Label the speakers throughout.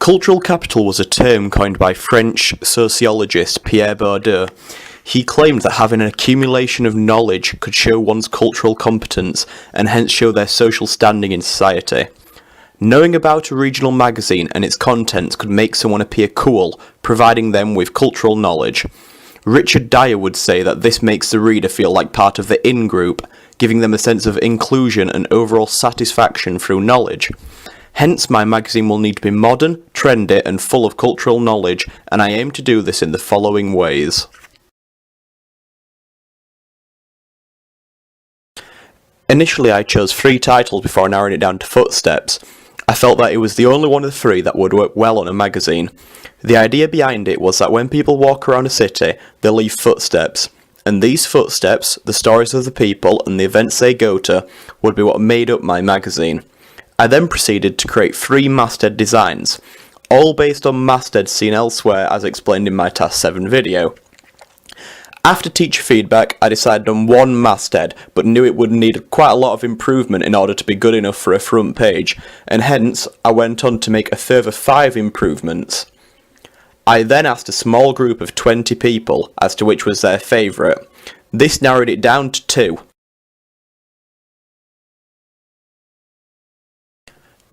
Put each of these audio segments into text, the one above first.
Speaker 1: Cultural capital was a term coined by French sociologist Pierre Bourdieu. He claimed that having an accumulation of knowledge could show one's cultural competence and hence show their social standing in society. Knowing about a regional magazine and its contents could make someone appear cool, providing them with cultural knowledge. Richard Dyer would say that this makes the reader feel like part of the in-group, giving them a sense of inclusion and overall satisfaction through knowledge. Hence, my magazine will need to be modern, trendy, and full of cultural knowledge, and I aim to do this in the following ways. Initially, I chose 3 titles before narrowing it down to Footsteps. I felt that it was the only one of the 3 that would work well on a magazine. The idea behind it was that when people walk around a city, they leave footsteps, and these footsteps, the stories of the people and the events they go to, would be what made up my magazine. I then proceeded to create 3 masthead designs, all based on mastheads seen elsewhere as explained in my Task 7 video. After teacher feedback, I decided on 1 masthead, but knew it would need quite a lot of improvement in order to be good enough for a front page, and hence I went on to make a further 5 improvements. I then asked a small group of 20 people as to which was their favourite. This narrowed it down to 2.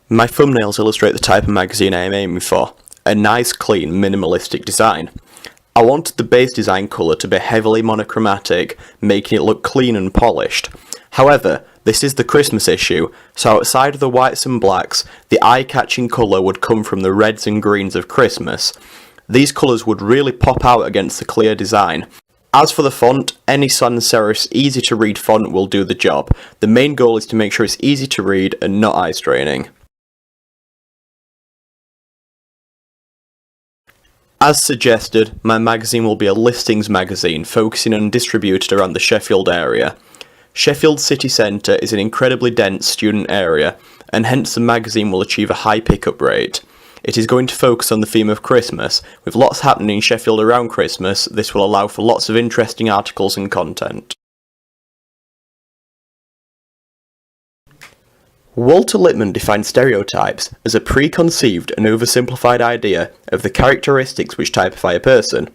Speaker 1: My thumbnails illustrate the type of magazine I am aiming for, a nice, clean, minimalistic design. I wanted the base design colour to be heavily monochromatic, making it look clean and polished. However, this is the Christmas issue, so outside of the whites and blacks, the eye-catching colour would come from the reds and greens of Christmas. These colours would really pop out against the clear design. As for the font, any sans serif easy to read font will do the job. The main goal is to make sure it's easy to read and not eye-straining. As suggested, my magazine will be a listings magazine focusing on distributed around the Sheffield area. Sheffield city centre is an incredibly dense student area, and hence the magazine will achieve a high pickup rate. It is going to focus on the theme of Christmas. With lots happening in Sheffield around Christmas, this will allow for lots of interesting articles and content. Walter Lippmann defined stereotypes as a preconceived and oversimplified idea of the characteristics which typify a person.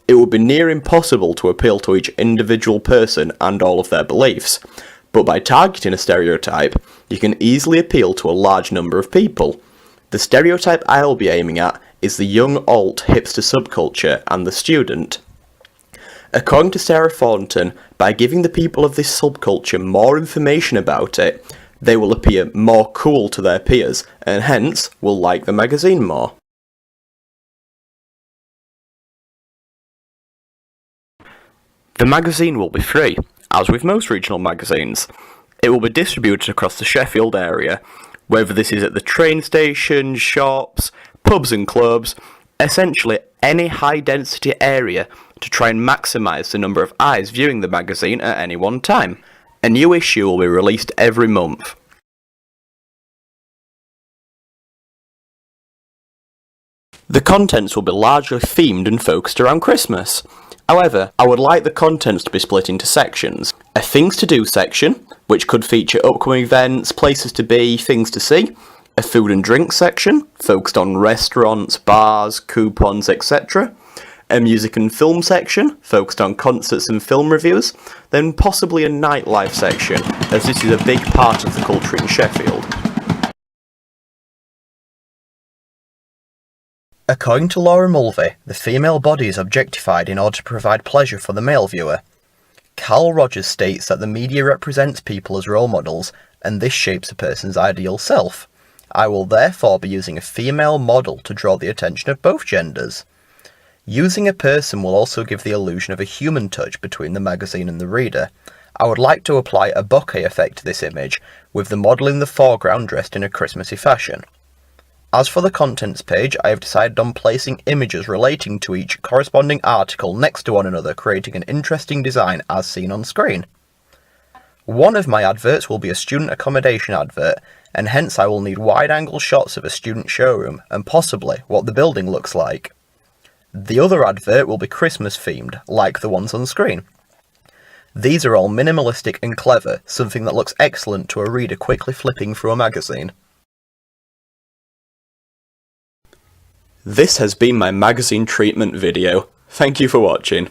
Speaker 1: It would be near impossible to appeal to each individual person and all of their beliefs, but by targeting a stereotype, you can easily appeal to a large number of people. The stereotype I'll be aiming at is the young alt hipster subculture and the student. According to Sarah Thornton, by giving the people of this subculture more information about it, they will appear more cool to their peers, and hence will like the magazine more. The magazine will be free, as with most regional magazines. It will be distributed across the Sheffield area, whether this is at the train station, shops, pubs and clubs, essentially any high-density area to try and maximise the number of eyes viewing the magazine at any one time. A new issue will be released every month. The contents will be largely themed and focused around Christmas. However, I would like the contents to be split into sections. A things to do section, which could feature upcoming events, places to be, things to see. A food and drink section, focused on restaurants, bars, coupons, etc. A music and film section, focused on concerts and film reviews, then possibly a nightlife section, as this is a big part of the culture in Sheffield. According to Laura Mulvey, the female body is objectified in order to provide pleasure for the male viewer. Carl Rogers states that the media represents people as role models, and this shapes a person's ideal self. I will therefore be using a female model to draw the attention of both genders. Using a person will also give the illusion of a human touch between the magazine and the reader. I would like to apply a bokeh effect to this image, with the model in the foreground dressed in a Christmassy fashion. As for the contents page, I have decided on placing images relating to each corresponding article next to one another, creating an interesting design as seen on screen. One of my adverts will be a student accommodation advert, and hence I will need wide-angle shots of a student showroom, and possibly what the building looks like. The other advert will be Christmas themed, like the ones on screen. These are all minimalistic and clever, something that looks excellent to a reader quickly flipping through a magazine.
Speaker 2: This has been my magazine treatment video. Thank you for watching.